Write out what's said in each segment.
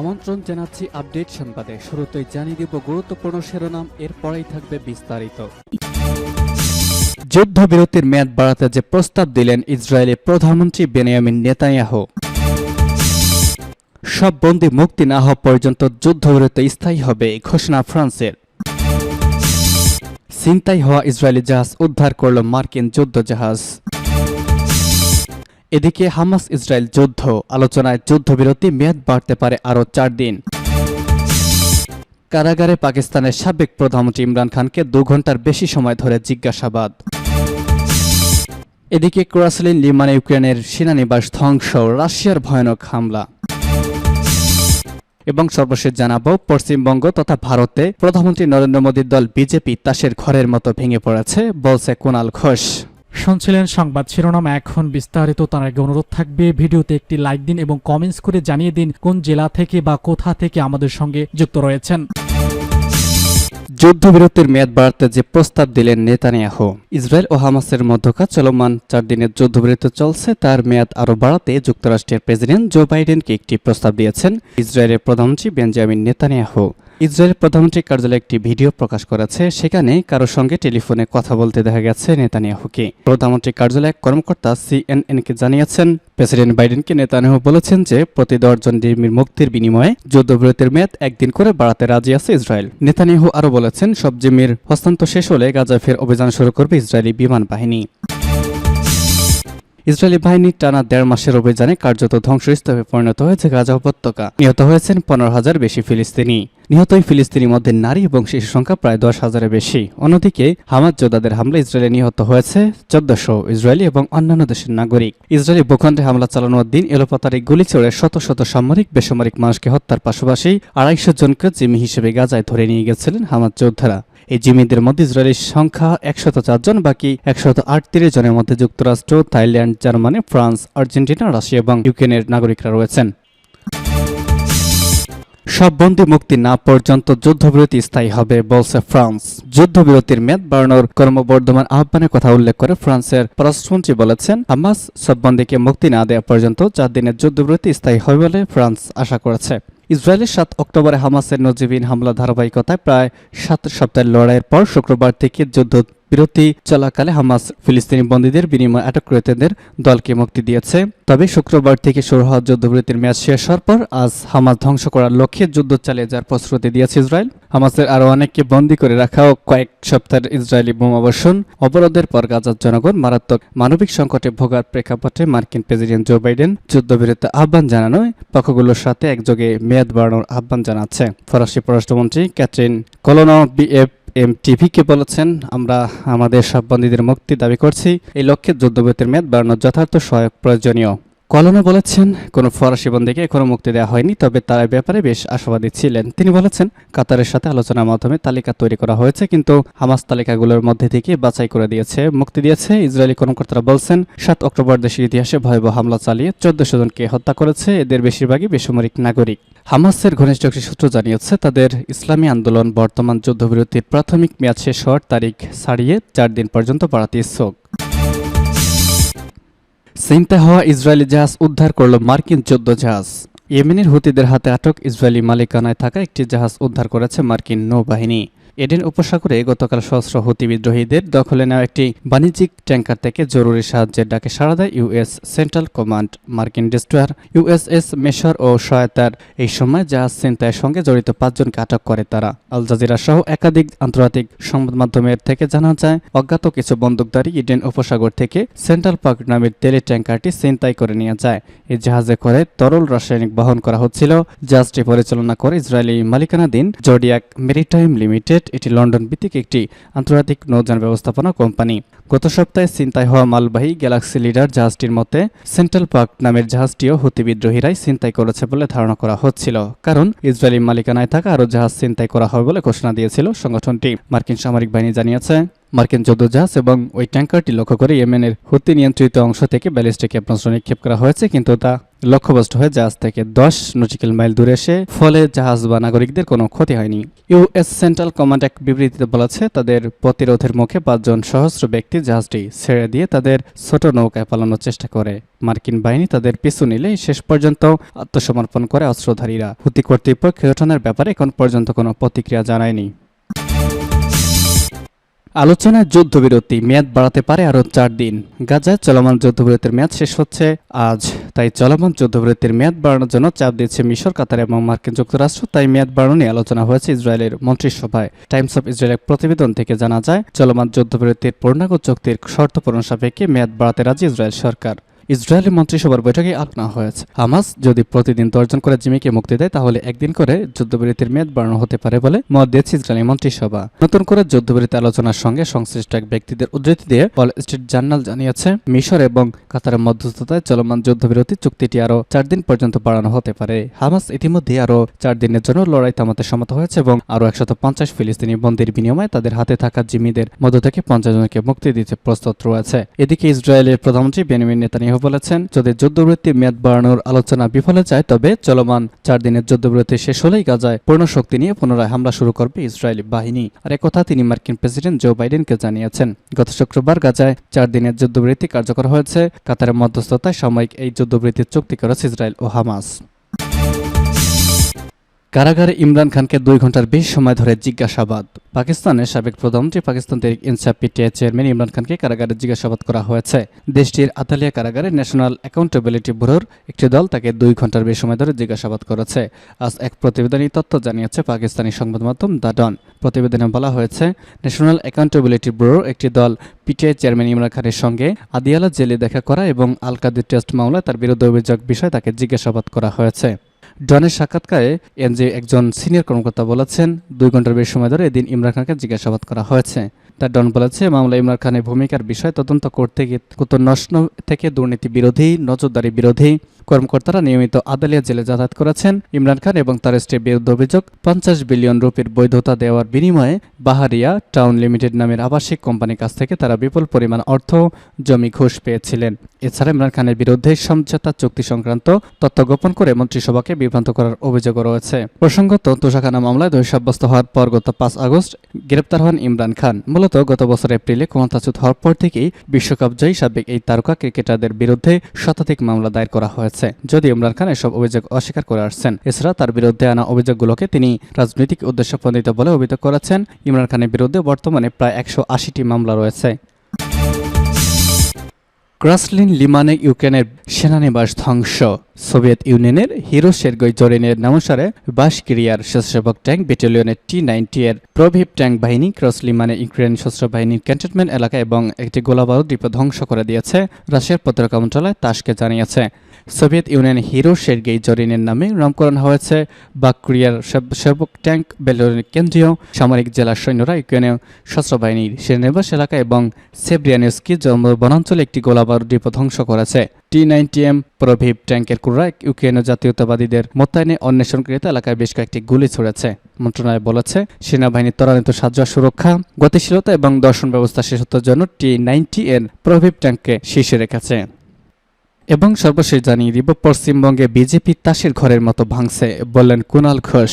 আমন্ত্রণ জানাচ্ছি আপডেট সংবাদে। শুরুতেই জানিয়ে দিব গুরুত্বপূর্ণ শিরোনাম, এরপরেই থাকবে বিস্তারিত। যুদ্ধবিরতির মেয়াদ বাড়াতে যে প্রস্তাব দিলেন ইসরায়েলি প্রধানমন্ত্রী বেনিয়ামিন নেতানিয়াহু। সব বন্দী মুক্তি না হওয়া পর্যন্ত যুদ্ধবিরতি স্থায়ী হবে, ঘোষণা ফ্রান্সের। ছিনতাই হওয়া ইসরায়েলি জাহাজ উদ্ধার করল মার্কিন যুদ্ধজাহাজ। এদিকে হামাস ইসরায়েল যুদ্ধ আলোচনায় যুদ্ধবিরতি মেয়াদ বাড়তে পারে আরও 4 দিন। কারাগারে পাকিস্তানের সাবেক প্রধানমন্ত্রী ইমরান খানকে 2 ঘন্টার বেশি সময় ধরে জিজ্ঞাসাবাদ। এদিকে ক্রাসলিন লিমানে ইউক্রেনের সেনানিবাস ধ্বংস, রাশিয়ার ভয়ানক হামলা। এবং সর্বশেষ জানাবো পশ্চিমবঙ্গ তথা ভারতে প্রধানমন্ত্রী নরেন্দ্র মোদীর দল বিজেপি তাসের ঘরের মতো ভেঙে পড়েছে, বলছে কুণাল ঘোষ। শুনছিলেন সংবাদ শিরোনাম, এখন বিস্তারিত। তার আগে অনুরোধ থাকবে ভিডিওতে একটি লাইক দিন এবং কমেন্টস করে জানিয়ে দিন কোন জেলা থেকে বা কোথা থেকে আমাদের সঙ্গে যুক্ত রয়েছেন। যুদ্ধবিরতির মেয়াদ বাড়াতে যে প্রস্তাব দিলেন নেতানিয়াহু। ইসরায়েল ও হামাসের মধ্যকার চলমান 4 দিনের যুদ্ধবিরতি চলছে, তার মেয়াদ আরও বাড়াতে যুক্তরাষ্ট্রের প্রেসিডেন্ট জো বাইডেনকে একটি প্রস্তাব দিয়েছেন ইসরায়েলের প্রধানমন্ত্রী বেঞ্জামিন নেতানিয়াহু। ইসরায়েলের প্রধানমন্ত্রীর কার্যালয়ে একটি ভিডিও প্রকাশ করেছে, সেখানে কারোর সঙ্গে টেলিফোনে কথা বলতে দেখা গেছে নেতানিয়াহুকে। প্রধানমন্ত্রীর কার্যালয়ের কর্মকর্তা সিএনএনকে জানিয়েছেন, প্রেসিডেন্ট বাইডেনকে নেতানিয়াহু বলেছেন যে প্রতি 10 জন জিম্মির মুক্তির বিনিময়ে যুদ্ধবিরতির মেয়াদ 1 দিন করে বাড়াতে রাজি আছে ইসরায়েল। নেতানিয়াহু আরও বলেছেন, সব জিম্মির হস্তান্তর শেষ হলে গাজায় ফের অভিযান শুরু করবে ইসরায়েলি বিমান বাহিনী। ইসরায়েলি বাহিনীর টানা 1.5 মাসের অভিযানে কার্যত ধ্বংসস্তূপে পরিণত হয়েছে গাজা উপত্যকা। নিহত হয়েছেন 15,000 বেশি ফিলিস্তিনি। নিহত এই ফিলিস্তিনির মধ্যে নারী এবং শিশু সংখ্যা প্রায় 10,000-এর বেশি। অন্যদিকে হামাস যোদ্ধাদের হামলায় ইসরায়েলে নিহত হয়েছে 1400 ইসরায়েলি এবং অন্যান্য দেশের নাগরিক। ইসরায়েলি ভূখণ্ডে হামলা চালানোর দিন এলোপাতাড়ি গুলি ছড়ে শত শত সামরিক বেসামরিক মানুষকে হত্যার পাশাপাশি 250 জনকে জিম্মি হিসেবে গাজায় ধরে নিয়ে গেছিলেন হামাস যোদ্ধারা। এই জিম্মিদের মধ্যে ইসরায়েলের সংখ্যা 104 জন, বাকি 138 জনের মধ্যে যুক্তরাষ্ট্র, Thailand, Germany, France, Argentina, Russia এবং ইউক্রেনের নাগরিকরা রয়েছেন। সব বন্দী মুক্তি না পর্যন্ত যুদ্ধবিরতি স্থায়ী হবে, বলছে ফ্রান্স। যুদ্ধবিরতির মেয়াদ বাড়ানোর ক্রমবর্ধমান আহ্বানের কথা উল্লেখ করে ফ্রান্সের পররাষ্ট্রমন্ত্রী বলেছেন, হামাস সব বন্দীকে মুক্তি না দেওয়া পর্যন্ত 4 দিনের যুদ্ধবিরতি স্থায়ী হবে বলে ফ্রান্স আশা করেছে। ইসরায়েলের 7 অক্টোবরে হামাসের নজিবিহীন হামলা ধারাবাহিকতায় প্রায় 7 সপ্তাহের লড়াইয়ের পর শুক্রবার থেকে যুদ্ধবিরতি চলাকালে হামাস ফিলিস্তিনি বন্দীদের বিনিময়ে আটককৃতদের দলকে মুক্তি দিয়েছে। তবে শুক্রবার থেকে শুরু হওয়া যুদ্ধবিরতির মেয়াদ শেষ হওয়ার পর আজ হামাস ধ্বংস করার লক্ষ্যে যুদ্ধ চালিয়ে যাওয়ার প্রতিশ্রুতি দিয়েছে ইসরায়েল। হামাসের আরও অনেককে বন্দী করে রাখা ও কয়েক সপ্তাহের ইসরায়েলি বোমাবর্ষণ অবরোধের পর গাজার জনগণ মারাত্মক মানবিক সংকটে ভোগার প্রেক্ষাপটে মার্কিন প্রেসিডেন্ট জো বাইডেন যুদ্ধবিরতির আহ্বান জানানোয় পক্ষগুলোর সাথে একযোগে মেয়াদ বাড়ানোর আহ্বান জানাচ্ছে। ফরাসি পররাষ্ট্রমন্ত্রী ক্যাথরিন কলোনো BFM-TVকে বলেছেন, আমরা আমাদের সব বন্দীদের মুক্তি দাবি করছি। এই লক্ষ্যে যুদ্ধবিরতির মেয়াদ বাড়ানোর যথার্থ সহায়ক প্রয়োজনীয়। কলোনো বলেছেন, কোনো ফরাসি বন্দীকে এখনো মুক্তি দেওয়া হয়নি, তবে তার ব্যাপারে বেশ আশাবাদী ছিলেন। তিনি বলেছেন, কাতারের সাথে আলোচনার মাধ্যমে তালিকা তৈরি করা হয়েছে, কিন্তু হামাস তালিকাগুলোর মধ্যে থেকে বাছাই করে মুক্তি দিয়েছে। ইসরায়েলি কর্মকর্তারা বলছেন, 7 অক্টোবর দেশের ইতিহাসে ভয়াবহ হামলা চালিয়ে 1400 জনকে হত্যা করেছে, এদের বেশিরভাগই বেসামরিক নাগরিক। হামাসের ঘনিষ্ঠ একটি সূত্র জানিয়েছে, তাদের ইসলামী আন্দোলন বর্তমান যুদ্ধবিরতির প্রাথমিক মেয়াদ শেষ হওয়ার তারিখ ছাড়িয়ে 4 দিন পর্যন্ত বাড়াতে ইচ্ছুক। ছিনতাই হওয়া ইসরায়েলি জাহাজ উদ্ধার করল মার্কিন যুদ্ধজাহাজ। ইয়েমেনের হুতিদের হাতে আটক ইসরায়েলি মালিকানায় থাকা একটি জাহাজ উদ্ধার করেছে মার্কিন নৌবাহিনী। এডেন উপসাগরে গতকাল সশস্ত্র হুতি বিদ্রোহীদের দখলে নেওয়া একটি বাণিজ্যিক ট্যাঙ্কার থেকে জরুরি সাহায্যের ডাকে সাড়া দেয় ইউএস সেন্ট্রাল কমান্ড। মার্কিন ডেস্ট্রয়ার USS মেশর ও সহায়তার এই সময় জাহাজ ছিনতাইয়ের সঙ্গে জড়িত 5 জনকে আটক করে তারা। আল জাজিরা সহ একাধিক আন্তর্জাতিক সংবাদ মাধ্যমের থেকে জানা যায়, অজ্ঞাত কিছু বন্দুকধারী ইডেন উপসাগর থেকে সেন্ট্রাল পার্ক নামের তেলের ট্যাঙ্কারটি ছিনতাই করে নিয়ে যায়। এই জাহাজে করে তরল রাসায়নিক বহন করা হচ্ছিল। জাহাজটি পরিচালনা করে ইসরায়েলি মালিকানাধীন জোডিয়াক মেরিটাইম লিমিটেড। এটি লন্ডন ভিত্তিক একটি আন্তর্জাতিক নৌযান ব্যবস্থাপনা কোম্পানি। গত সপ্তাহে ছিনতাই হওয়া মালবাহী গ্যালাক্সি লিডার জাহাজটির মতে সেন্ট্রাল পার্ক নামের জাহাজটিও হুতি বিদ্রোহীরাই ছিনতাই করেছে বলে ধারণা করা হচ্ছিল, কারণ ইসরায়েলি মালিকানায় থাকা আরও জাহাজ ছিনতাই করা হবে বলে ঘোষণা দিয়েছিল সংগঠনটি। মার্কিন সামরিক বাহিনী জানিয়েছে, মার্কিন যুদ্ধজাহাজ এবং ওই ট্যাঙ্কারটি লক্ষ্য করে ইয়েমেনের হুতি নিয়ন্ত্রিত অংশ থেকে ব্যালিস্টিক ক্ষেপণাস্ত্র নিক্ষেপ করা হয়েছে, কিন্তু তা লক্ষ্যভ্রষ্ট হয়ে জাহাজ থেকে 10 নটিক্যাল মাইল দূরে এসে ফলে জাহাজ বা নাগরিকদের কোনো ক্ষতি হয়নি। ইউএস সেন্ট্রাল কমান্ড এক বিবৃতিতে বলেছে, তাদের প্রতিরোধের মুখে 5 জন সশস্ত্র ব্যক্তি জাহাজটি ছেড়ে দিয়ে তাদের ছোট নৌকায় পালানোর চেষ্টা করে। মার্কিন বাহিনী তাদের পিছু নিলে শেষ পর্যন্ত আত্মসমর্পণ করে অস্ত্রধারীরা। হুতি কর্তৃপক্ষ ঘটনার ব্যাপারে এখন পর্যন্ত কোনো প্রতিক্রিয়া জানায়নি। আলোচনায় যুদ্ধবিরতি মেয়াদ বাড়াতে পারে আরও 4 দিন। গাজায় চলমান যুদ্ধবিরতির মেয়াদ শেষ হচ্ছে আজ, তাই চলমান যুদ্ধবিরতির মেয়াদ বাড়ানোর জন্য চাপ দিচ্ছে মিশর, কাতার এবং মার্কিন যুক্তরাষ্ট্র। তাই মেয়াদ বাড়ানো নিয়ে আলোচনা হয়েছে ইসরায়েলের মন্ত্রিসভায়। টাইমস অফ ইসরায়েলের প্রতিবেদন থেকে জানা যায়, চলমান যুদ্ধবিরতির পূর্ণাঙ্গ চুক্তির শর্ত পূরণ সাপেক্ষে মেয়াদ বাড়াতে রাজি ইসরায়েল সরকার। ইসরায়েলের মন্ত্রিসভার বৈঠকে আলোচনা হয়েছে, হামাস যদি প্রতিদিন 10 জন করে জিম্মিকে মুক্তি দেয় তাহলে একদিন করে যুদ্ধবিরতির মেয়াদ বাড়ানো হতে পারে বলে মত দিয়েছে ইসরায়েলি মন্ত্রিসভা। নতুন করে যুদ্ধবিরতি আলোচনার সঙ্গে সংশ্লিষ্ট এক ব্যক্তিদের উদ্ধৃতি দিয়ে ওয়াল স্ট্রিট জার্নাল জানিয়েছে, মিশর এবং কাতারের মধ্যস্থতায় চলমান যুদ্ধবিরতি চুক্তিটি আরও 4 দিন পর্যন্ত বাড়ানো হতে পারে। হামাস ইতিমধ্যে আরও 4 দিনের জন্য লড়াই থামাতে সম্মত হয়েছে এবং আরও 150 ফিলিস্তিনি বন্দীর বিনিময়ে তাদের হাতে থাকা জিম্মিদের মধ্য থেকে 50 জনকে মুক্তি দিতে প্রস্তুত রয়েছে। এদিকে ইসরায়েলের প্রধানমন্ত্রী বেনিয়ামিন নেতানিয়াহু বলেছেন, যদি যুদ্ধবিরতির মেয়াদ বাড়ানোর আলোচনা বিফলে যায় তবে চলমান 4 দিনের যুদ্ধবিরতি শেষ হলেই গাজায় পূর্ণ শক্তি নিয়ে পুনরায় হামলা শুরু করবে ইসরায়েলি বাহিনী। আর একথা তিনি মার্কিন প্রেসিডেন্ট জো বাইডেনকে জানিয়েছেন। গত শুক্রবার গাজায় 4 দিনের যুদ্ধবিরতি কার্যকর হয়েছে। কাতারের মধ্যস্থতায় সাময়িক এই যুদ্ধবিরতির চুক্তি করেছে ইসরায়েল ও হামাস। কারাগারে ইমরান খানকে 2 ঘন্টার বেশি সময় ধরে জিজ্ঞাসাবাদ। পাকিস্তানের সাবেক প্রধানমন্ত্রী পাকিস্তান তেহরিক ইনসাফ পিটিআই চেয়ারম্যান ইমরান খানকে কারাগারে জিজ্ঞাসাবাদ করা হয়েছে। দেশটির আতালিয়া কারাগারে ন্যাশনাল অ্যাকাউন্টেবিলিটি ব্যুরোর একটি দল তাকে 2 ঘন্টার বেশি সময় ধরে জিজ্ঞাসাবাদ করেছে। আজ এক প্রতিবেদনে তথ্য জানিয়েছে পাকিস্তানি সংবাদ মাধ্যম দ্য ডন। প্রতিবেদনে বলা হয়েছে, ন্যাশনাল অ্যাকাউন্টেবিলিটি ব্যুরোর একটি দল পিটিআই চেয়ারম্যান ইমরান খানের সঙ্গে আদিয়ালা জেলে দেখা করা এবং আল কাদির টেস্ট মামলায় তার বিরুদ্ধে অভিযোগ বিষয়ে তাকে জিজ্ঞাসাবাদ করা হয়েছে। ডনের সাক্ষাৎকারে এনজে একজন সিনিয়র কর্মকর্তা বলেছেন, 2 ঘন্টার বেশি সময় ধরে এদিন ইমরান খানকে জিজ্ঞাসাবাদ করা হয়েছে। তার ডন বলেছে, মামলা ইমরান খানের ভূমিকার বিষয়ে তদন্ত করতে গিয়ে কুতর্নস্ন থেকে দুর্নীতি বিরোধী, নজরদারি বিরোধী কর্মকর্তারা নিয়মিত আদালিয়া জেলে যাতায়াত করেছেন। ইমরান খান এবং তার স্ত্রীর বিরুদ্ধে অভিযোগ, 50 বিলিয়ন রুপির বৈধতা দেওয়ার বিনিময়ে বাহারিয়া টাউন লিমিটেড নামের আবাসিক কোম্পানির কাছ থেকে তারা বিপুল পরিমাণ অর্থ, জমি ঘুষ পেয়েছিলেন। এছাড়া ইমরান খানের বিরুদ্ধে সমঝোতা চুক্তি সংক্রান্ত তথ্য গোপন করে মন্ত্রিসভাকে বিভ্রান্ত করার অভিযোগও রয়েছে। প্রসঙ্গত, তুষাখানা মামলায় দোষী সাব্যস্ত হওয়ার পর গত 5 আগস্ট গ্রেপ্তার হন ইমরান খান। মূলত গত বছর এপ্রিলে ক্ষমতাচ্যুত হওয়ার পর থেকেই বিশ্বকাপ জয়ী সাবেক এই তারকা ক্রিকেটারদের বিরুদ্ধে শতাধিক মামলা দায়ের করা হয়েছে। যদি ইমরান খান এসব অভিযোগ অস্বীকার করে আসছেন। এছাড়া তার বিরুদ্ধে আনা অভিযোগগুলোকে তিনি রাজনৈতিক উদ্দেশ্য প্রণীত বলে অভিযোগ করেছেন। ইমরান খানের বিরুদ্ধে বর্তমানে প্রায় 180টি মামলা রয়েছে। ক্রাসলিন লিমানে ইউক্রেনের সেনানিবাস ধ্বংস। সোভিয়েত ইউনিয়নের হিরো সের্গই জরিনের নামানুসারে বাশকিরিয়ার স্বেচ্ছাসেবক ট্যাঙ্ক ব্যাটালিয়নের T-90 এর প্রভিপ ট্যাঙ্ক বাহিনী ক্রাসলিমানে ইউক্রেন সশস্ত্র বাহিনীর ক্যান্টনমেন্ট এলাকা এবং একটি গোলাবারুদ ডিপো ধ্বংস করে দিয়েছে, রাশিয়ার প্রতিরক্ষা মন্ত্রণালয় তাসকে জানিয়েছে। সোভিয়েত ইউনিয়নের হিরো সের্গেই জরিনের নামে নামকরণ হয়েছে বাশকিরিয়ার স্বেচ্ছাসেবক ট্যাঙ্ক ব্যাটালিয়নের কেন্দ্রীয় সামরিক জেলার সৈন্যরা ইউক্রেনীয় সশস্ত্র বাহিনীর সেনানিবাস এলাকা এবং সেব্রিয়ানিস্কি বনাঞ্চলে একটি গোলাবারুদ ডিপো ধ্বংস করেছে। T-90M প্রভিপ ট্যাঙ্কের ক্রুরা ইউক্রেনীয় জাতীয়তাবাদীদের মোতায়েনে অন্বেষণকৃত এলাকায় বেশ কয়েকটি গুলি ছুড়েছে। মন্ত্রণালয় বলেছে, সেনাবাহিনীর ত্বরান্বিত সাহায্য, সুরক্ষা, গতিশীলতা এবং দর্শন ব্যবস্থা শেষত্বের জন্য T-90 প্রভিপ ট্যাঙ্ককে শীর্ষে রেখেছে। এবং সর্বশেষ জানিয়ে দিব, পশ্চিমবঙ্গে বিজেপি তাসের ঘরের মতো ভাঙছে বললেন কুণাল ঘোষ।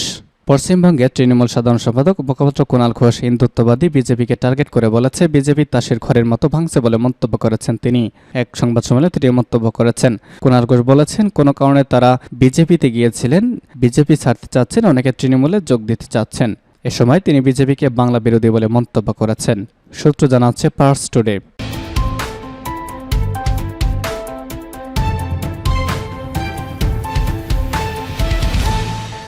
পশ্চিমবঙ্গে তৃণমূল সাধারণ সম্পাদক মুখপাত্র কুণাল ঘোষ হিন্দুত্ববাদী বিজেপিকে টার্গেট করে বলেছে, বিজেপি তাসের ঘরের মতো ভাঙছে বলে মন্তব্য করেছেন তিনি। এক সংবাদ সম্মেলনে তিনি মন্তব্য করেছেন। কুণাল ঘোষ বলেছেন, কোনো কারণে তারা বিজেপিতে গিয়েছিলেন, বিজেপি ছাড়তে চাচ্ছেন, অনেকে তৃণমূলে যোগ দিতে চাচ্ছেন। এ সময় তিনি বিজেপিকে বাংলা বিরোধী বলে মন্তব্য করেছেন। সূত্র জানাচ্ছে পার্স টুডে।